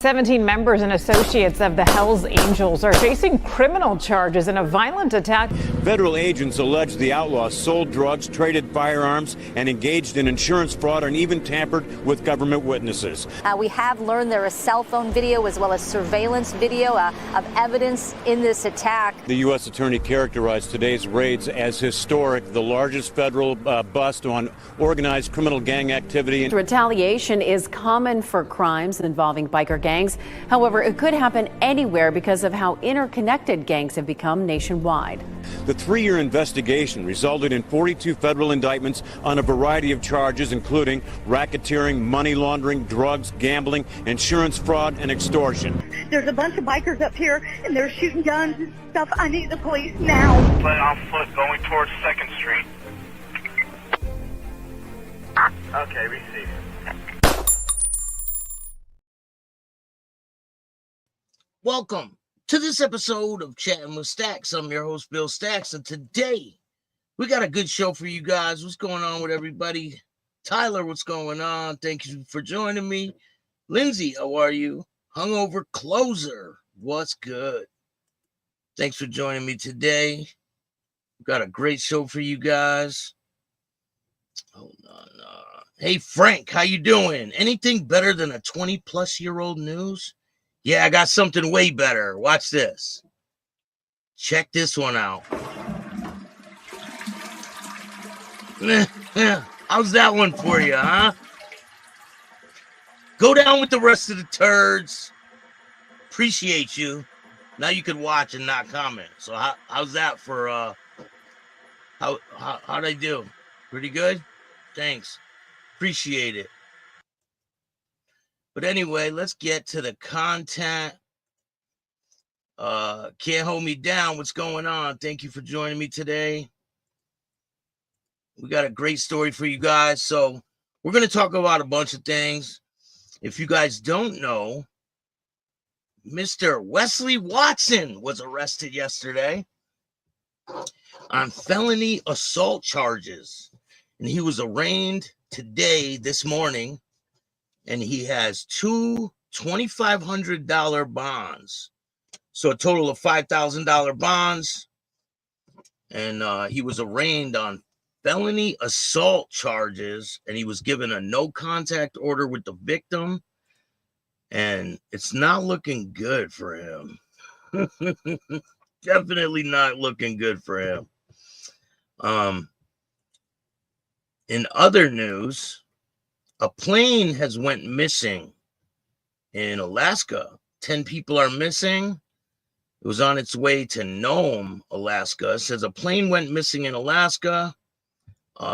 17 members and associates of the Hells Angels are facing criminal charges in a violent attack. Federal agents allege the outlaws sold drugs, traded firearms, and engaged in insurance fraud and even tampered with government witnesses. We have learned there is cell phone video as well as surveillance video of evidence in this attack. The U.S. attorney characterized today's raids as historic, the largest federal bust on organized criminal gang activity. Retaliation is common for crimes involving biker gangs. However, it could happen anywhere because of how interconnected gangs have become nationwide. The 3-year investigation resulted in 42 federal indictments on a variety of charges, including racketeering, money laundering, drugs, gambling, insurance fraud, and extortion. There's a bunch of bikers up here, and they're shooting guns and stuff. I need the police now. But on foot going towards 2nd Street. Okay, receive. Welcome to this episode of Chattin with Staxx. I'm your host, Bill Staxx, and today we got a good show for you guys. What's going on with everybody? Tyler, what's going on? Thank you for joining me. Lindsay, how are you? Hungover Closer, what's good? Thanks for joining me today. We've got a great show for you guys. Hold on. Hey, Frank, how you doing? Anything better than a 20-plus-year-old news? Yeah, I got something way better. Watch this. Check this one out. How's that one for you, huh? Go down with the rest of the turds. Appreciate you. Now you can watch and not comment. So how's that for how'd I do? Pretty good? Thanks. Appreciate it. But anyway, let's get to the content. Can't hold me down. What's going on? Thank you for joining me today. We got a great story for you guys. So we're going to talk about a bunch of things. If you guys don't know, Mr. Wesley Watson was arrested yesterday on felony assault charges. And he was arraigned today, this morning. And he has two $2,500 bonds. So a total of $5,000 bonds. And he was arraigned on felony assault charges. And he was given a no contact order with the victim. And it's not looking good for him. Definitely not looking good for him. In other news, a plane has went missing in Alaska. 10 people are missing. It was on its way to Nome, Alaska. It says a plane went missing in Alaska.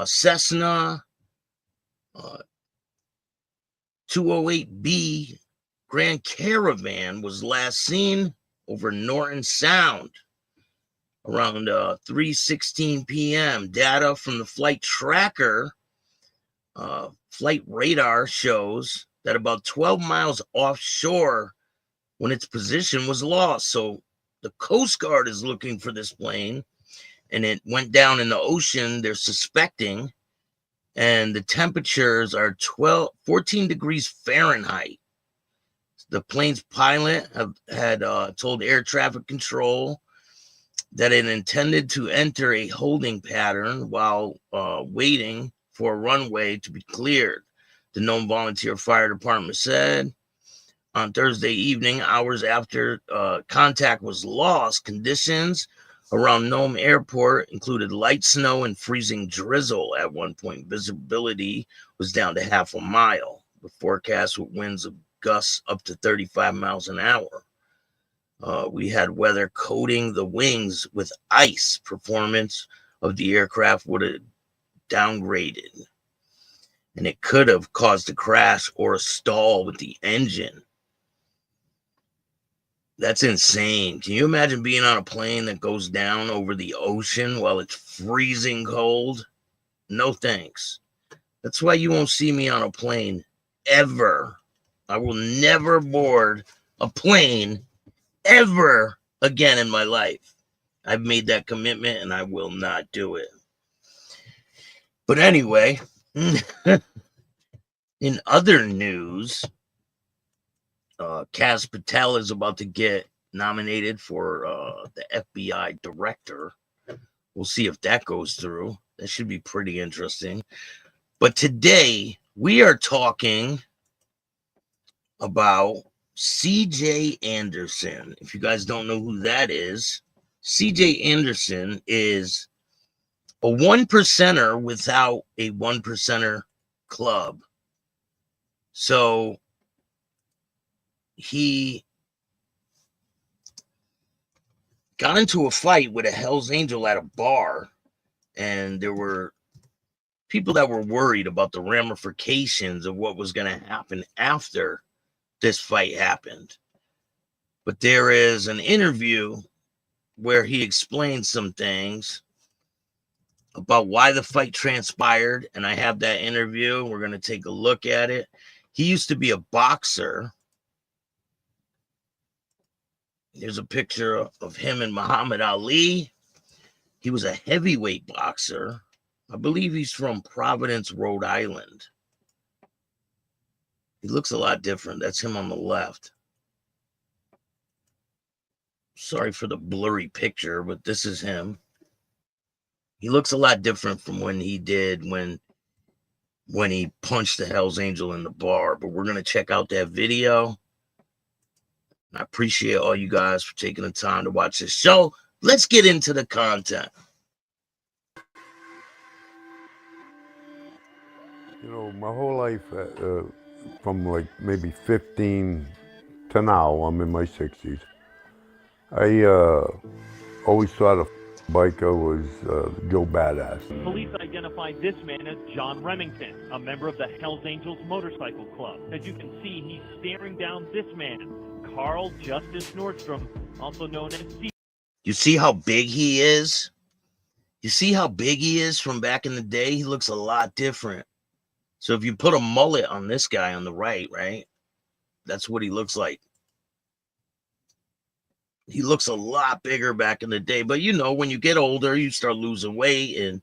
Cessna 208B Grand Caravan was last seen over Norton Sound around 3:16 p.m. Data from the flight tracker flight radar shows that about 12 miles offshore when its position was lost. So the Coast Guard is looking for this plane, and it went down in the ocean, they're suspecting, and the temperatures are 14 degrees Fahrenheit. The plane's pilot had told air traffic control that it intended to enter a holding pattern while waiting for a runway to be cleared. The Nome Volunteer Fire Department said on Thursday evening, hours after contact was lost, conditions around Nome Airport included light snow and freezing drizzle. At one point, visibility was down to half a mile. The forecast with winds of gusts up to 35 miles an hour. We had weather coating the wings with ice. Performance of the aircraft would have downgraded, and it could have caused a crash or a stall with the engine. That's insane. Can you imagine being on a plane that goes down over the ocean while it's freezing cold? No thanks. That's why you won't see me on a plane ever. I will never board a plane ever again in my life. I've made that commitment and I will not do it. But anyway, in other news, Kaz Patel is about to get nominated for the FBI director. We'll see if that goes through. That should be pretty interesting. But today we are talking about CJ Anderson. If you guys don't know who that is, CJ Anderson is a 1%er without a 1%er club. So he got into a fight with a Hell's Angel at a bar, and there were people that were worried about the ramifications of what was going to happen after this fight happened. But there is an interview where he explains some things about why the fight transpired, and I have that interview. We're going to take a look at it. He used to be a boxer. Here's a picture of him and Muhammad Ali. He was a heavyweight boxer. I believe he's from Providence, Rhode Island. He looks a lot different. That's him on the left. Sorry for the blurry picture, but this is him. He looks a lot different from when he did when he punched the Hell's Angel in the bar. But we're going to check out that video. I appreciate all you guys for taking the time to watch this show. Let's get into the content. You know, my whole life, from like maybe 15 to now, I'm in my 60s. I always thought a biker was Joe Badass. Police identified this man as John Remington, a member of the Hells Angels Motorcycle Club. As you can see, he's staring down this man, Carl Justice Nordstrom, also known as CJ. You see how big he is? You see how big he is from back in the day? He looks a lot different. So if you put a mullet on this guy on the right, that's what he looks like. He looks a lot bigger back in the day. But, you know, when you get older, you start losing weight and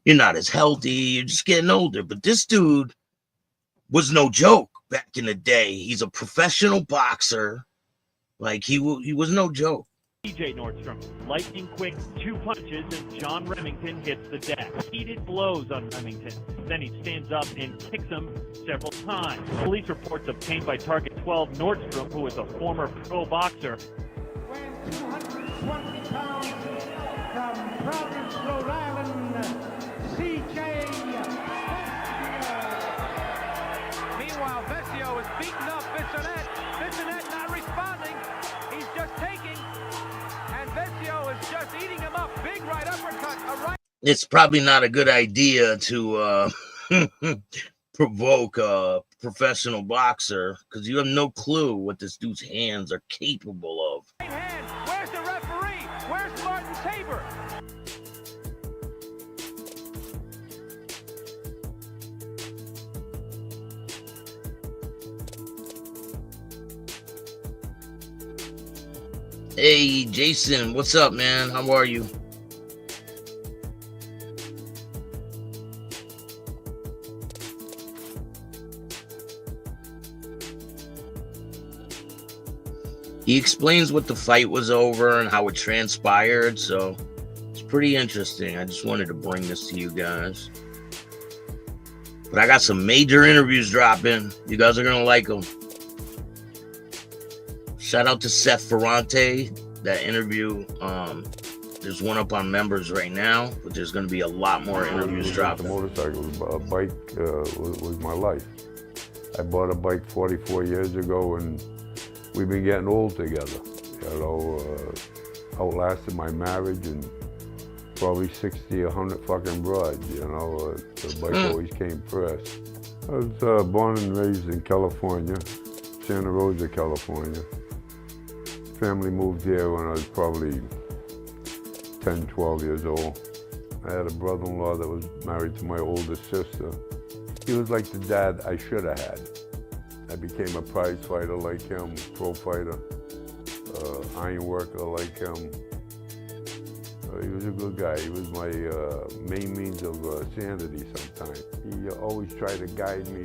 you're not as healthy. You're just getting older. But this dude was no joke back in the day. He's a professional boxer. Like, he was no joke. CJ Nordstrom, lightning quick, 2 punches, and John Remington hits the deck. Heated blows on Remington. Then he stands up and kicks him several times. Police reports obtained by Target 12 Nordstrom, who is a former pro boxer. Weighing 220 pounds from Providence, Rhode Island, CJ Nordstrom. Meanwhile, Vecchio is beating up Bissonette. Bissonette not responding. He's just taking, and Vecchio is just eating him up. Big right uppercut. A right. It's probably not a good idea to provoke a professional boxer because you have no clue what this dude's hands are capable of. Right hand. Where's the referee? Where's Martin Tabor? Hey, Jason, what's up, man? How are you? He explains what the fight was over and how it transpired, so it's pretty interesting. I just wanted to bring this to you guys. But I got some major interviews dropping. You guys are going to like them. Shout out to Seth Ferrante. That interview, there's one up on members right now, but there's going to be a lot more interviews dropping. The motorcycle bike was my life. I bought a bike 44 years ago, and we've been getting old together. You know, outlasted my marriage and probably 60, 100 fucking broads. You know, the bike always came first. I was born and raised in California, Santa Rosa, California. Family moved here when I was probably 10, 12 years old. I had a brother-in-law that was married to my oldest sister. He was like the dad I should have had. I became a prize fighter like him, pro fighter, iron worker like him. He was a good guy. He was my main means of sanity sometimes. He always tried to guide me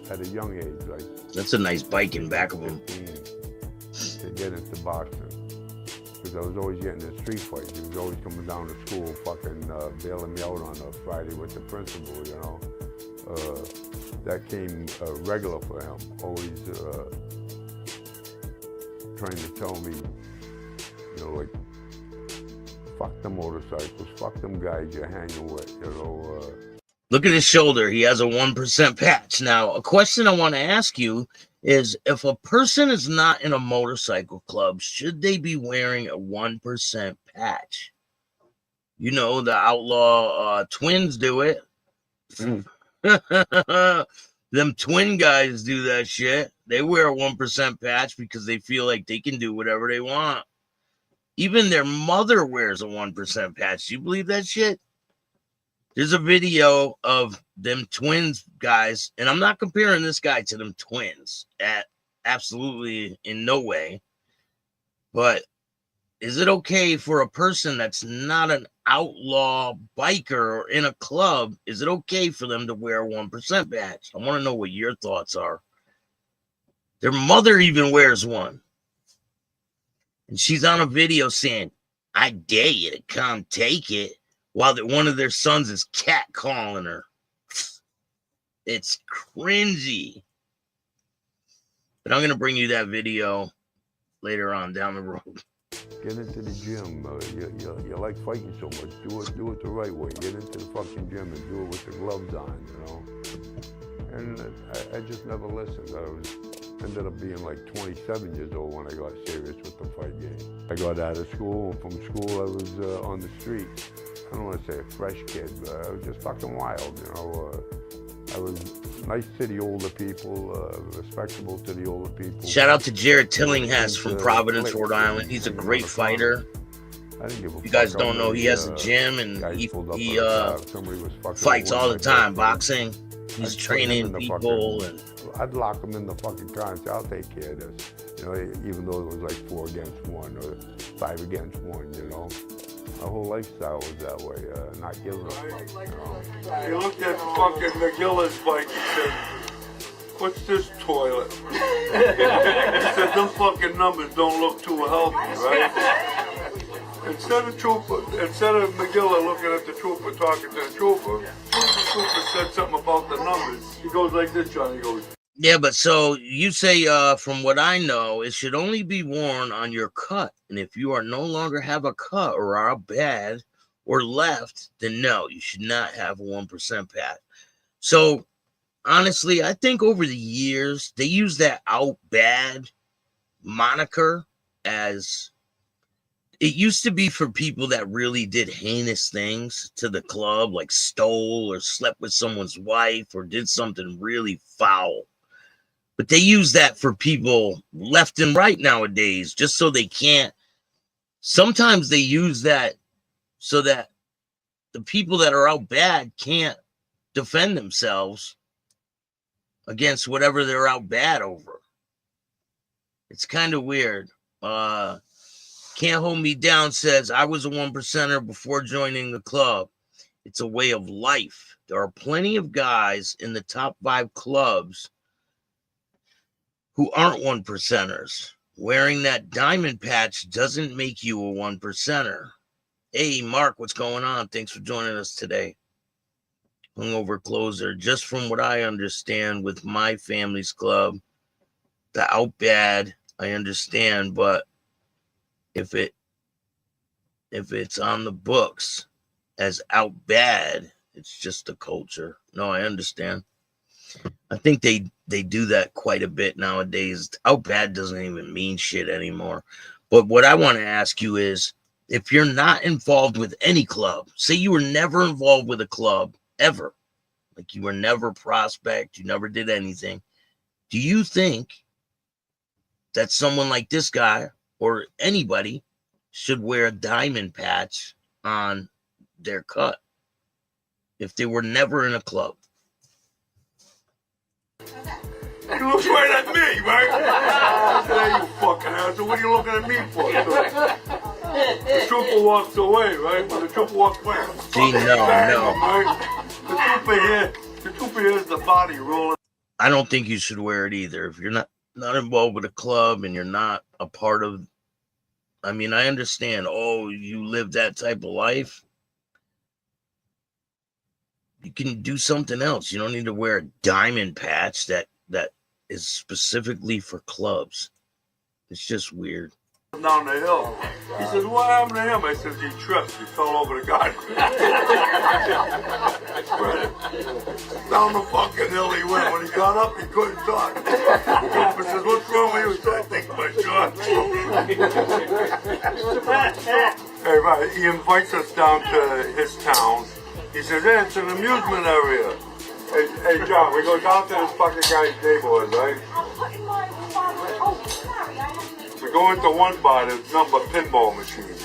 at a young age, like. That's a nice bike in back of him. 15, to get into boxing. Because I was always getting in street fights. He was always coming down to school, fucking bailing me out on a Friday with the principal, you know. That came regular for him. Always trying to tell me, you know, like, fuck the motorcycles, fuck them guys you're hanging with, you know. Look at his shoulder. He has a 1% patch. Now, a question I want to ask you is, if a person is not in a motorcycle club, should they be wearing a 1% patch? You know, the Outlaw Twins do it. Them twin guys do that shit. They wear a 1% patch because they feel like they can do whatever they want. Even their mother wears a 1% patch. Do you believe that shit? There's a video of them twins guys, and I'm not comparing this guy to them twins at absolutely in no way. But is it okay for a person that's not an outlaw biker or in a club, is it okay for them to wear a 1% badge? I want to know what your thoughts are. Their mother even wears one. And she's on a video saying, I dare you to come take it, while one of their sons is catcalling her. It's cringy. But I'm going to bring you that video later on down the road. Get into the gym. You like fighting so much. Do it the right way. Get into the fucking gym and do it with the gloves on, you know. And I just never listened. Ended up being like 27 years old when I got serious with the fight game. I got out of school, and from school I was on the street. I don't want to say a fresh kid, but I was just fucking wild, you know. I was nice to the older people, respectable to the older people. Shout out to Jared Tillinghast from Providence, Rhode Island. He's a great fighter. I didn't give a fuck. You guys don't know, he has a gym, and he fights all the time, boxing. He's training people. And I'd lock him in the fucking car and say, I'll take care of this. You know, even though it was like 4 against 1 or 5 against 1, you know. My whole lifestyle was that way, not giving a fuck, you know. He looked at fucking McGillis bike and said, what's this toilet? He said, them fucking numbers don't look too healthy, right? Instead of McGilla looking at the trooper, talking to the trooper said something about the numbers. He goes like this, John, he goes, yeah, but so you say, from what I know, it should only be worn on your cut. And if you are no longer have a cut or are bad or left, then no, you should not have a 1% pad. So honestly, I think over the years, they use that out bad moniker as it used to be for people that really did heinous things to the club, like stole or slept with someone's wife or did something really foul. But they use that for people left and right nowadays, just so they can't. Sometimes they use that so that the people that are out bad can't defend themselves against whatever they're out bad over. It's kind of weird. Can't Hold Me Down says, I was a 1%er before joining the club. It's a way of life. There are plenty of guys in the top 5 clubs who aren't 1%ers. Wearing that diamond patch doesn't make you a 1%er. Hey, Mark, what's going on? Thanks for joining us today. Hungover Closer. Just from what I understand with my family's club, the out bad, I understand, but if it's on the books as out bad, it's just a culture. No, I understand. I think they do that quite a bit nowadays. Out bad doesn't even mean shit anymore. But what I want to ask you is, if you're not involved with any club, say you were never involved with a club ever, like you were never prospect, you never did anything, do you think that someone like this guy or anybody should wear a diamond patch on their cut if they were never in a club? he looks right at me, right? I said, hey, you fucking asshole, what are you looking at me for? The trooper walks away, right? When the trooper walks away, See, no. right? The trooper hears the body rolling. I don't think you should wear it either. If you're not involved with a club and you're not a part of, I mean, I understand, oh, you live that type of life. You can do something else. You don't need to wear a diamond patch that is specifically for clubs. It's just weird. Down the hill. He says, what happened to him? I said, he tripped. He fell over the guy. Down the fucking hill he went. When he got up, he couldn't talk. He says, what's wrong with you? He said, I think my shot. Hey, right, he invites us down to his town. He says, hey, it's an amusement area. Hey, John, we go down to this fucking guy's neighborhood, right? We go into one bar, there's nothing but pinball machines.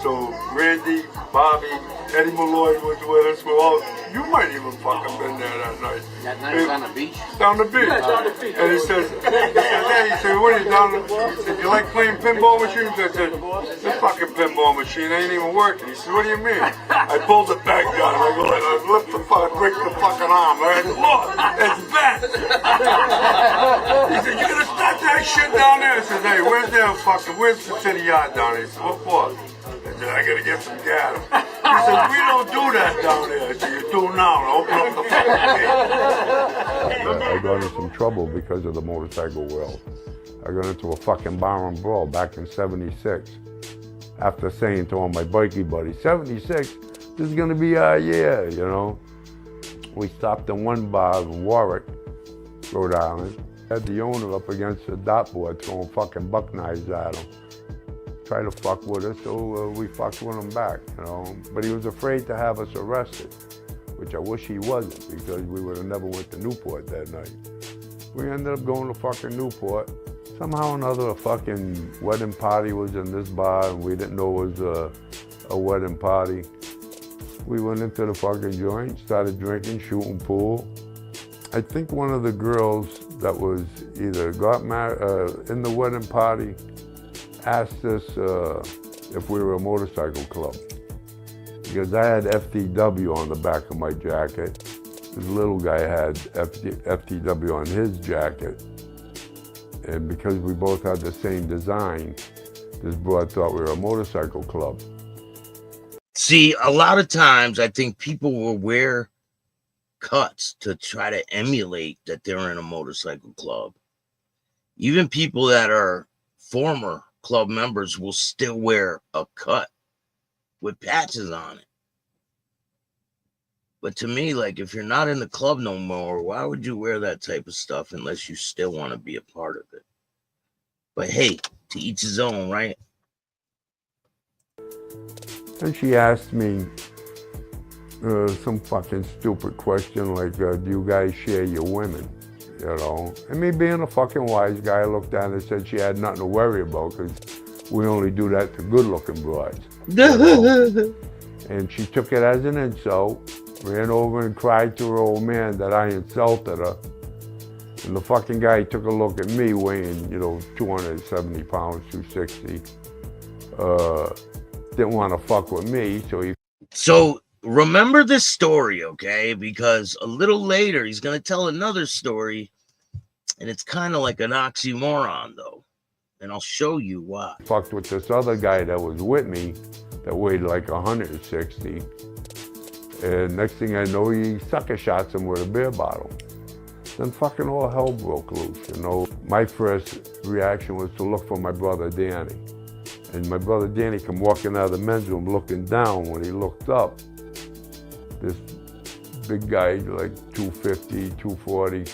So Randy, Bobby, Eddie Malloy was with us. We're all, you might even fucking been there that night. That night was on the beach? Down the beach. And he says, hey, he said, what are you down? He said, you like playing pinball machines? I said, this fucking pinball machine ain't even working. He said, what do you mean? I pulled the back down. I go, I lift the fucking, break the fucking arm. I said, look, it's bent. He said, you gonna start that shit down there? I said, hey, where's the city yard down there? He said, what for? I said, I gotta get some gas. He said, we don't do that down there. I said, you do now. Open up the fucking gate. I got into some trouble because of the motorcycle world. I got into a fucking bar and brawl back in '76. After saying to all my bikie buddies, 76, this is gonna be our year, you know. We stopped in one bar in Warwick, Rhode Island. Had the owner up against the dartboard throwing fucking buck knives at him. Try to fuck with us, so we fucked with him back, you know. But he was afraid to have us arrested, which I wish he wasn't, because we would have never went to Newport that night. We ended up going to fucking Newport. Somehow or another, a fucking wedding party was in this bar, and we didn't know it was a wedding party. We went into the fucking joint, started drinking, shooting pool. I think one of the girls that was either got married in the wedding party asked us if we were a motorcycle club. Because I had FTW on the back of my jacket. This little guy had FTW on his jacket. And because we both had the same design, this broad thought we were a motorcycle club. See, a lot of times I think people will wear cuts to try to emulate that they're in a motorcycle club. Even people that are former club members will still wear a cut with patches on it. But to me, like, if you're not in the club no more, why would you wear that type of stuff unless you still want to be a part of it? But hey, to each his own, right? And she asked me some fucking stupid question like, do you guys share your women? You know? And me being a fucking wise guy, I looked at her and said she had nothing to worry about because we only do that to good-looking brides. You know? And she took it as an insult, ran over and cried to her old man that I insulted her. And the fucking guy took a look at me weighing, you know, 270 pounds, 260. Didn't want to fuck with me, so he... So remember this story, okay? Because a little later, he's going to tell another story, and it's kind of like an oxymoron, though. And I'll show you why. Fucked with this other guy that was with me that weighed like 160. And next thing I know, he sucker shots him with a beer bottle. Then fucking all hell broke loose, you know. My first reaction was to look for my brother Danny. And my brother Danny come walking out of the men's room looking down. When he looked up, this big guy, like 250, 240,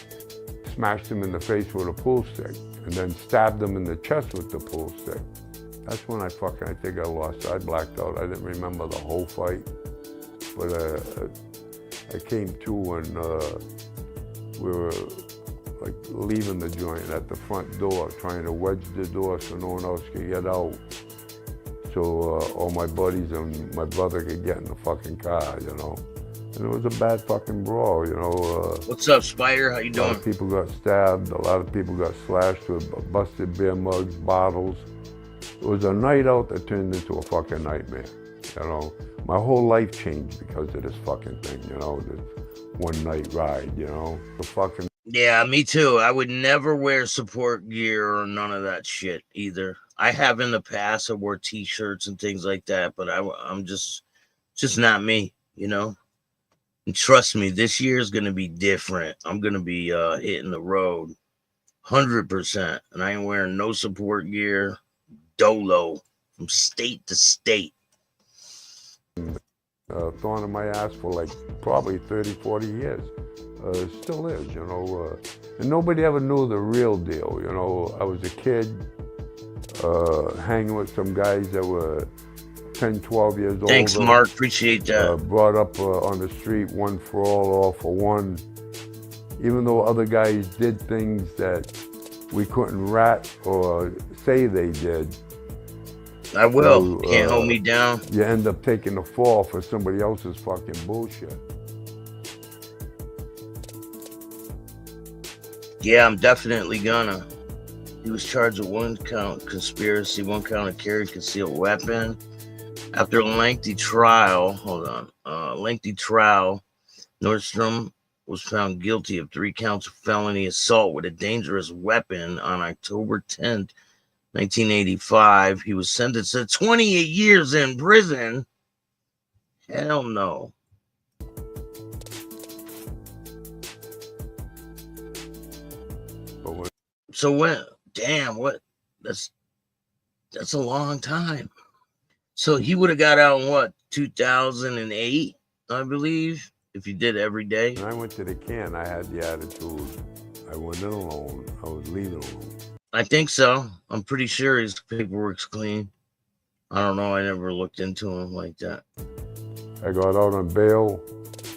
smashed him in the face with a pool stick and then stabbed him in the chest with the pool stick. That's when I think I lost. I blacked out. I didn't remember the whole fight. But I came to when we were like leaving the joint at the front door, trying to wedge the door so no one else could get out. So all my buddies and my brother could get in the fucking car, you know. And it was a bad fucking brawl, you know. What's up, Spider? How you doing? A lot of people got stabbed. A lot of people got slashed with busted beer mugs, bottles. It was a night out that turned into a fucking nightmare, you know. My whole life changed because of this fucking thing, you know, this one night ride, you know. The fucking Yeah, me too. I would never wear support gear or none of that shit either. I have in the past. I wore t-shirts and things like that, but I'm just not me, you know. And trust me, this year is gonna be different. I'm gonna be hitting the road 100%, and I ain't wearing no support gear, dolo, from state to state. Thorn in my ass for like probably 30, 40 years. Still is, you know. And nobody ever knew the real deal, you know. I was a kid hanging with some guys that were 10, 12 years old. Thanks, Mark. Appreciate that. Brought up on the street, one for all for one. Even though other guys did things that we couldn't rat or say they did. I will. Can't hold me down. You end up taking the fall for somebody else's fucking bullshit. Yeah, I'm definitely gonna. He was charged with 1 count conspiracy, 1 count of carry concealed weapon. After a lengthy trial, Nordstrom was found guilty of 3 counts of felony assault with a dangerous weapon on October 10th, 1985. He was sentenced to 28 years in prison. Hell no. So when, damn, what? That's a long time. So he would have got out in what, 2008, I believe, if he did every day. When I went to the can, I had the attitude, I went in alone, I was leaving alone. I think so. I'm pretty sure his paperwork's clean. I don't know. I never looked into him like that. I got out on bail.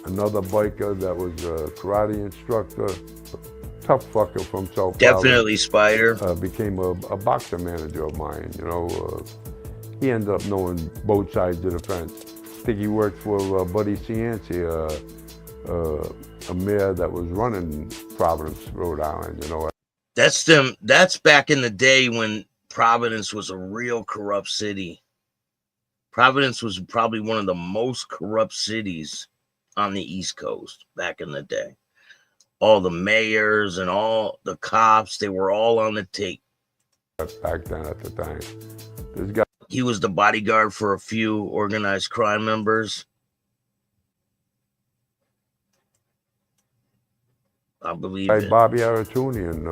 Another biker that was a karate instructor, tough fucker from South Definitely Spider. Became a boxer manager of mine, you know. He ended up knowing both sides of the fence. I think he worked for Buddy Cianci, a mayor that was running Providence, Rhode Island, you know. That's back in the day when Providence was a real corrupt city. Providence was probably one of the most corrupt cities on the East Coast back in the day. All the mayors and all the cops, they were all on the take. Back then at the time. This guy, he was the bodyguard for a few organized crime members. I believe it. Bobby Aratunian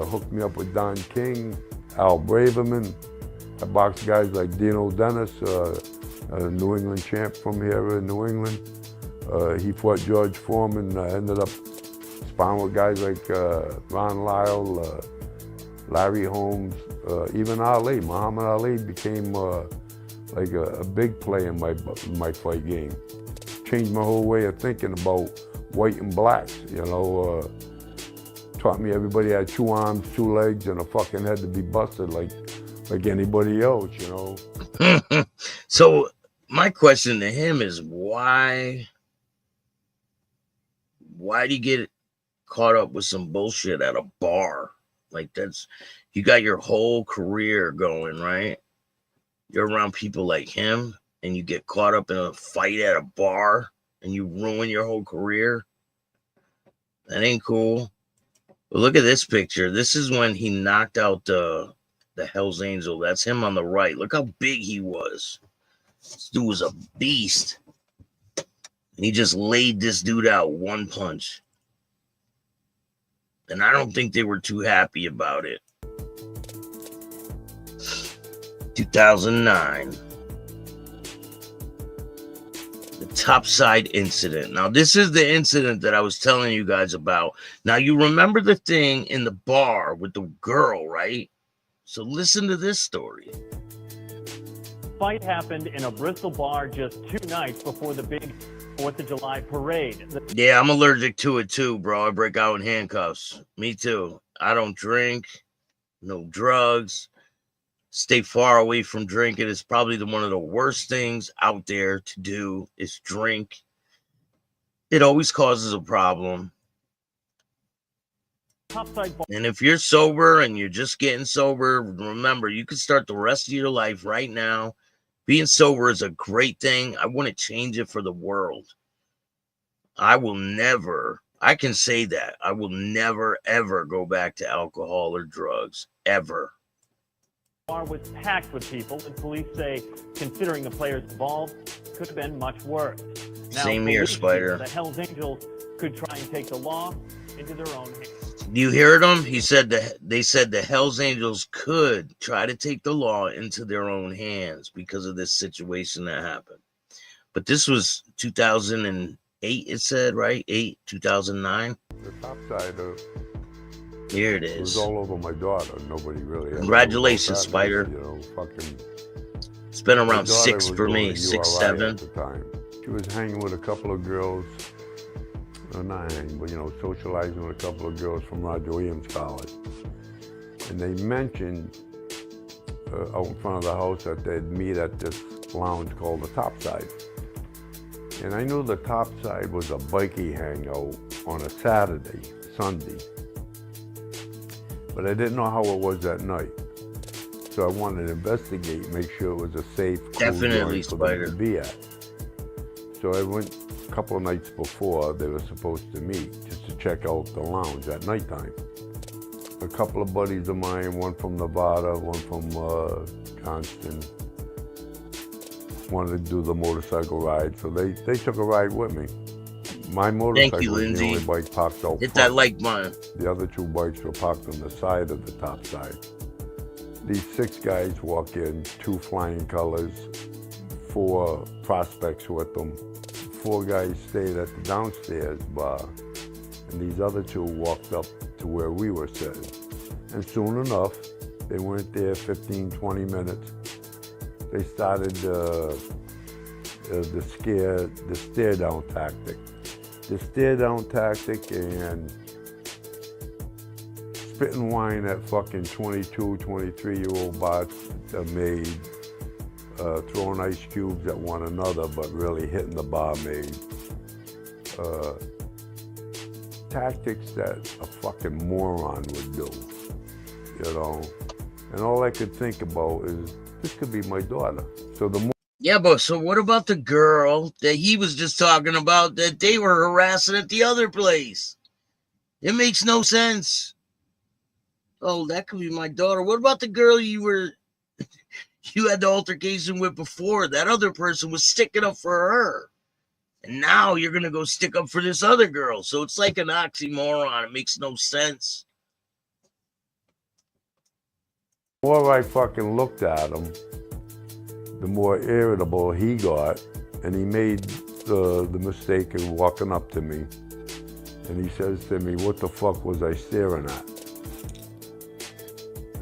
hooked me up with Don King, Al Braverman. I boxed guys like Dino Dennis, a New England champ from here in New England. He fought George Foreman. Ended up sparring with guys like Ron Lyle, Larry Holmes, even Ali. Muhammad Ali became like a big play in my fight game. Changed my whole way of thinking about white and black, you know. Taught me everybody had 2 arms, 2 legs, and a fucking head to be busted like anybody else, you know. So my question to him is why do you get caught up with some bullshit at a bar? Like, that's, you got your whole career going, right? You're around people like him and you get caught up in a fight at a bar and you ruin your whole career. That ain't cool. But look at this picture. This is when he knocked out the Hell's Angel. That's him on the right. Look how big he was. This dude was a beast. And he just laid this dude out 1 punch. And I don't think they were too happy about it. 2009. The Topside incident. Now, this is the incident that I was telling you guys about. Now, you remember the thing in the bar with the girl, right? So listen to this story. Fight happened in a Bristol bar just 2 nights before the big 4th of July parade. Yeah, I'm allergic to it too, bro. I break out in handcuffs. Me too. I don't drink, no drugs. Stay far away from drinking. It's probably one of the worst things out there to do is drink. It always causes a problem. And if you're sober and you're just getting sober, remember, you can start the rest of your life right now. Being sober is a great thing. I wouldn't change it for the world. I will never I can say that. I will never, ever go back to alcohol or drugs, ever. Bar was packed with people, and police say, considering the players involved, could have been much worse. Now, Same here, police Spider. feel the Hells Angels could try and take the law into their own hands. Do you hear them? He said that they said the Hells Angels could try to take the law into their own hands because of this situation that happened. But this was 2008, it said, right? 2009. The top side Here it it was is. all over my daughter. Nobody really ever Congratulations, knew about that. Spider. You know, fucking. It's been My around daughter 6 was for going me, to 6, URI 7. at the time. She was hanging with a couple of girls, not hanging, but socializing with a couple of girls from Roger Williams College. And they mentioned out in front of the house that they'd meet at this lounge called the Topside. And I knew the Topside was a bikie hangout on a Saturday, Sunday. But I didn't know how it was that night. So I wanted to investigate, make sure it was a safe, cool Definitely, joint for them Spider. to be at. So I went a couple of nights before they were supposed to meet, just to check out the lounge at nighttime. A couple of buddies of mine, one from Nevada, one from Johnston, wanted to do the motorcycle ride, so they took a ride with me. My motorcycle Thank you, was the Lindsay. only bike parked out Hit front. that like button. The other 2 bikes were parked on the side of the top side. These 6 guys walk in, 2 flying colors, 4 prospects with them. 4 guys stayed at the downstairs bar, and these other 2 walked up to where we were sitting. And soon enough, they weren't there 15, 20 minutes. They started the stare down tactic. The stare down tactic and spitting wine at fucking 22, 23-year-old bots made, throwing ice cubes at one another, but really hitting the barmaid. Tactics that a fucking moron would do, And all I could think about is, this could be my daughter. So the more Yeah, but so what about the girl that he was just talking about that they were harassing at the other place? It makes no sense. Oh, that could be my daughter. What about the girl you had the altercation with before? That other person was sticking up for her. And now you're going to go stick up for this other girl. So it's like an oxymoron. It makes no sense. The more I fucking looked at him, the more irritable he got, and he made the mistake of walking up to me, and he says to me, "What the fuck was I staring at?"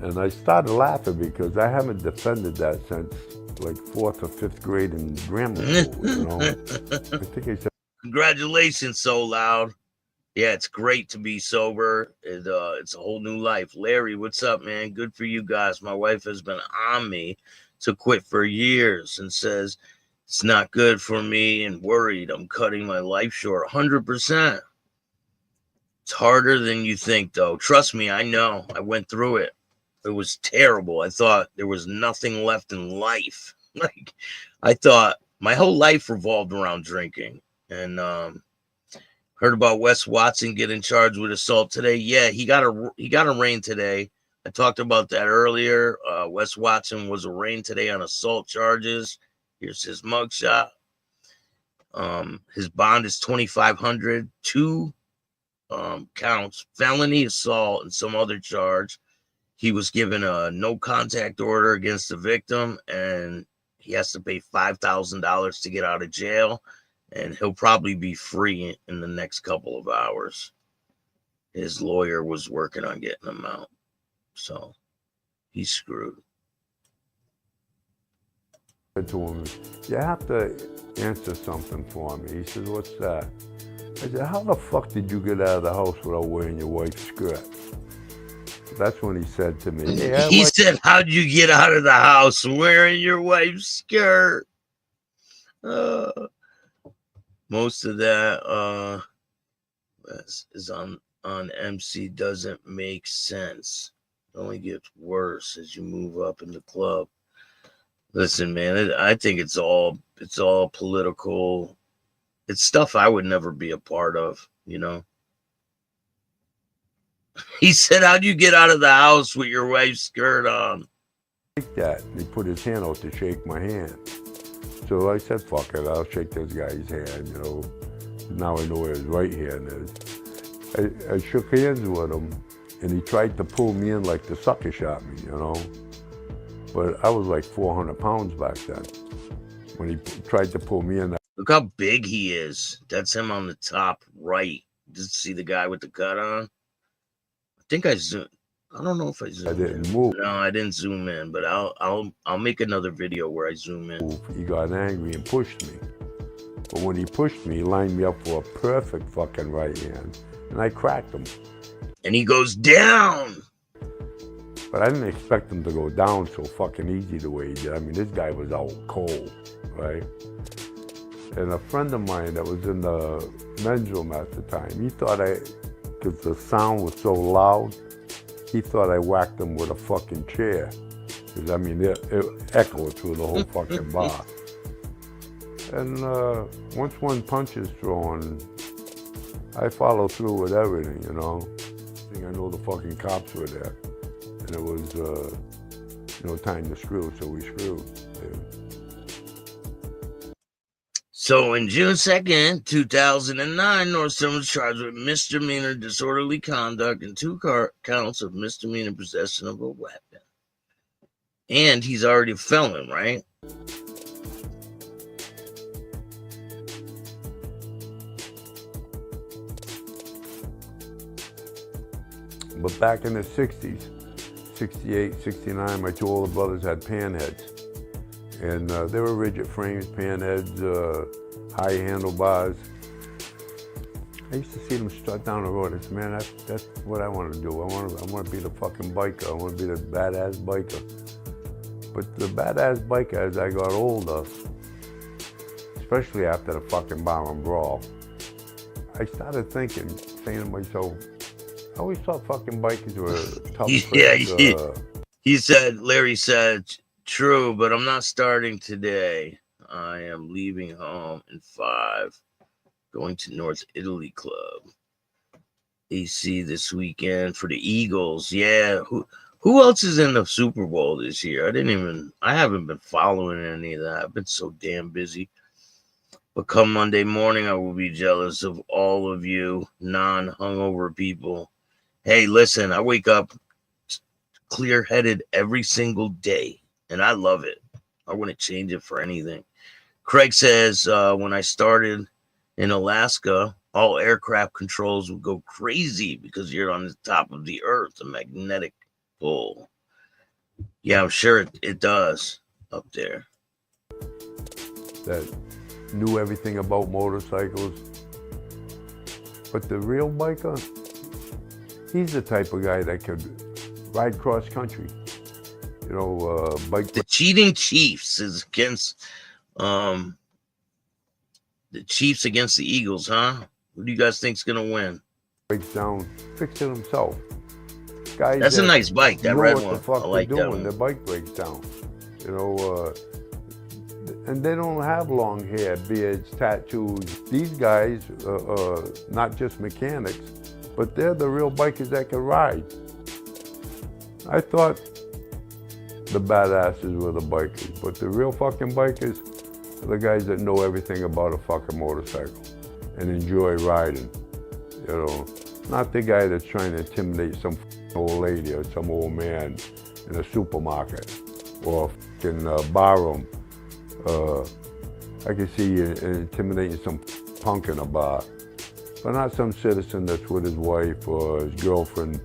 And I started laughing because I haven't defended that since like 4th or 5th grade in grammar school, I think I said. Congratulations, So Loud. Yeah, it's great to be sober. It's a whole new life. Larry, what's up, man? Good for you guys. My wife has been on me to quit for years and says it's not good for me and worried I'm cutting my life short. 100%. It's harder than you think, though. Trust me, I know. I went through it. It was terrible. I thought there was nothing left in life. Like, I thought my whole life revolved around drinking. And heard about Wes Watson getting charged with assault today. Yeah, he got arraigned today. I talked about that earlier. Wes Watson was arraigned today on assault charges. Here's his mugshot. His bond is $2,500. 2 counts, felony assault, and some other charge. He was given a no contact order against the victim, and he has to pay $5,000 to get out of jail, and he'll probably be free in the next couple of hours. His lawyer was working on getting him out, so he's screwed. I said to him, "You have to answer something for me." He says, "What's that?" I said, "How the fuck did you get out of the house without wearing your wife's skirt?" That's when he said to me, "Hey, he said, how'd you get out of the house wearing your wife's skirt?" Most of that is on MC doesn't make sense. It only gets worse as you move up in the club. Listen, man, I think it's all political. It's stuff I would never be a part of, He said, how'd you get out of the house with your wife's skirt on? Like that. He put his hand out to shake my hand. So I said, fuck it, I'll shake this guy's hand, you know. Now I know where his right hand is. I shook hands with him, and he tried to pull me in like the sucker shot me, you know. But I was like 400 pounds back then. When he tried to pull me in. Look how big he is. That's him on the top right. Just see the guy with the cut on? I think I zoomed. I don't know if I zoomed in. I didn't move. No, I didn't zoom in, but I'll make another video where I zoom in. He got angry and pushed me. But when he pushed me, he lined me up for a perfect fucking right hand, and I cracked him. And he goes down. But I didn't expect him to go down so fucking easy the way he did. I mean, this guy was out cold, right? And a friend of mine that was in the men's room at the time, he thought because the sound was so loud, he thought I whacked him with a fucking chair. Because, I mean, it echoed through the whole fucking bar. And once one punch is thrown, I follow through with everything, you know. I know the fucking cops were there. And it was, you know, time to screw, so we screwed. So in June 2nd, 2009, Nordstrom was charged with misdemeanor disorderly conduct and 2 counts of misdemeanor possession of a weapon. And he's already a felon, right? But back in the 60s, 68, 69, my 2 older brothers had panheads. And they were rigid frames, panheads, high handlebars. I used to see them strut down the road. I said, man, that's what I want to do. I want to be the fucking biker. I want to be the badass biker. But the badass biker, as I got older, especially after the fucking bar and brawl, I started thinking, saying to myself, I always thought fucking bikers were tough. Yeah, he said, Larry said, true, but I'm not starting today. I am leaving home in 5, going to North Italy Club. AC this weekend for the Eagles. Yeah, who else is in the Super Bowl this year? I haven't been following any of that. I've been so damn busy. But come Monday morning, I will be jealous of all of you non-hungover people. Hey, listen, I wake up clear-headed every single day, and I love it. I wouldn't change it for anything. Craig says, when I started in Alaska, all aircraft controls would go crazy because you're on the top of the earth, a magnetic pull. Yeah, I'm sure it does up there. That knew everything about motorcycles. But the real biker, he's the type of guy that could ride cross country. You know, bike. The cheating Chiefs is against the Chiefs against the Eagles, huh? Who do you guys think's gonna win? Breaks down, fix it himself. Guys, that's a nice bike. That red one. The fuck I like doing. that one. Their bike breaks down. You know, and they don't have long hair, beards, tattoos. These guys, not just mechanics, but they're the real bikers that can ride. I thought the badasses were the bikers, but the real fucking bikers are the guys that know everything about a fucking motorcycle and enjoy riding. You know, not the guy that's trying to intimidate some old lady or some old man in a supermarket or a fucking barroom. I can see you intimidating some punk in a bar, but not some citizen that's with his wife or his girlfriend,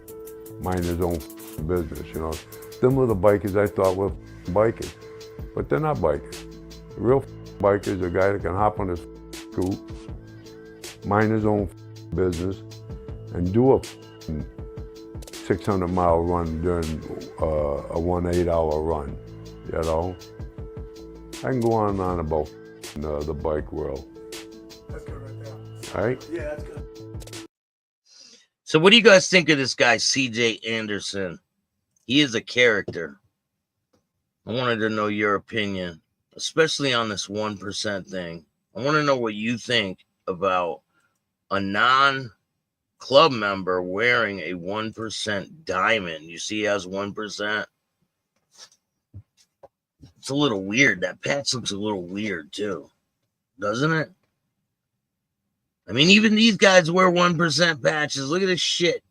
mind his own business, you know. Them were the bikers I thought were bikers, but they're not bikers. The real biker is a guy that can hop on his scoot, mind his own business, and do a 600-mile run during a 8-hour run, you know. I can go on and on about the bike world. That's good right there. All right? Yeah, that's good. So what do you guys think of this guy, CJ Anderson? He is a character. I wanted to know your opinion, especially on this 1% thing. I want to know what you think about a club member wearing a 1% diamond. You see he has 1%. It's a little weird. That patch looks a little weird too, doesn't it? I mean, even these guys wear 1% patches. Look at this shit.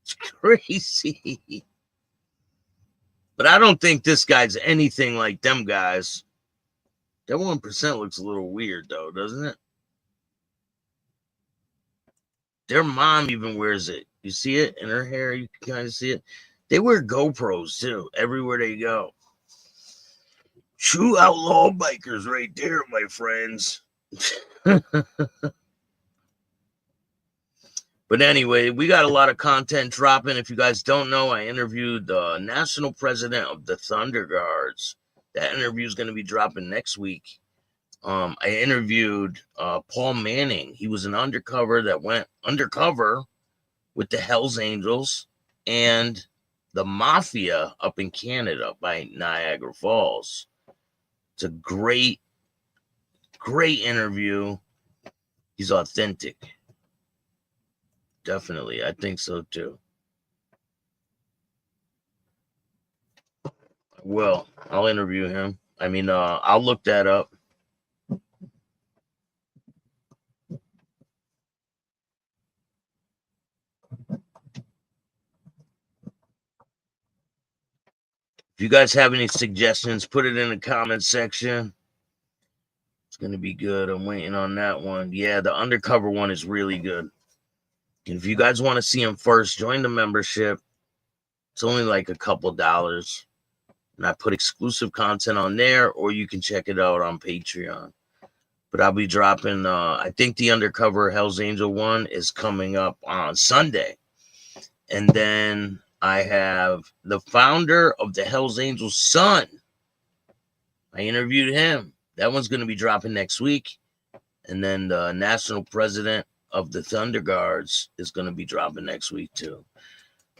It's crazy. But I don't think this guy's anything like them guys. That 1% looks a little weird though, doesn't it? Their mom even wears it. You see it in her hair? You can kind of see it. They wear GoPros too, everywhere they go. True outlaw bikers right there, my friends. But anyway, we got a lot of content dropping. If you guys don't know, I interviewed the national president of the Thunder Guards. That interview is going to be dropping next week. I interviewed Paul Manning. He was an undercover that went undercover with the Hells Angels and the Mafia up in Canada by Niagara Falls. It's a great, great interview. He's authentic. Definitely. I think so too. Well, I'll interview him. I mean, I'll look that up. If you guys have any suggestions, put it in the comment section. It's going to be good. I'm waiting on that one. Yeah, the undercover one is really good. And if you guys want to see him first, join the membership. It's only like a couple dollars. And I put exclusive content on there, or you can check it out on Patreon. But I'll be dropping, I think the undercover Hells Angel one is coming up on Sunday. And then I have the founder of the Hells Angels' son. I interviewed him. That one's going to be dropping next week. And then the national president of the Thunder Guards is going to be dropping next week too.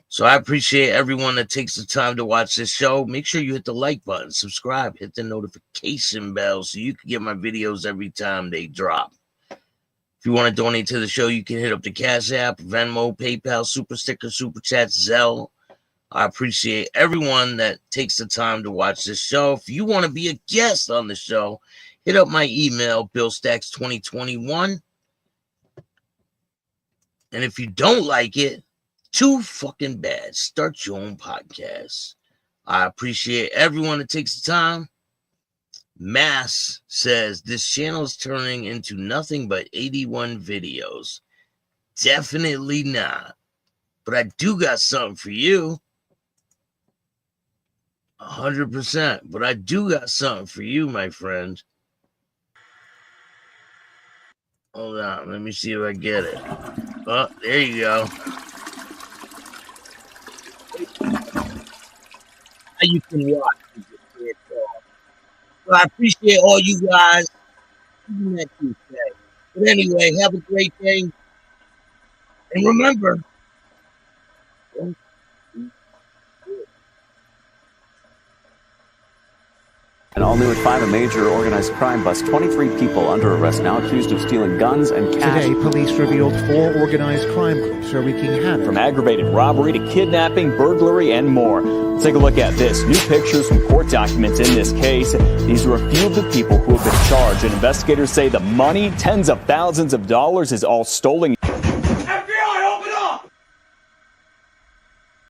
So I appreciate everyone that takes the time to watch this show. Make sure you hit the like button, subscribe, hit the notification bell so you can get my videos every time they drop. If you want to donate to the show, you can hit up the Cash App, Venmo, PayPal, Super Sticker, Super Chat, Zelle. I appreciate everyone that takes the time to watch this show. If you want to be a guest on the show, hit up my email, BillStaxx2021. And if you don't like it, too fucking bad. Start your own podcast. I appreciate everyone that takes the time. Mass says this channel is turning into nothing but 81 videos. Definitely not. But I do got something for you. 100%. But I do got something for you, my friend. Hold on. Let me see if I get it. Oh, there you go. Now you can watch. So I appreciate all you guys. But anyway, have a great day. And remember, And all new at 5, a major organized crime bust. 23 people under arrest now, accused of stealing guns and cash. Today, police revealed 4 organized crime groups are wreaking havoc. From aggravated robbery to kidnapping, burglary, and more. Let's take a look at this. New pictures from court documents in this case. These are a few of the people who have been charged. And investigators say the money, tens of thousands of dollars, is all stolen.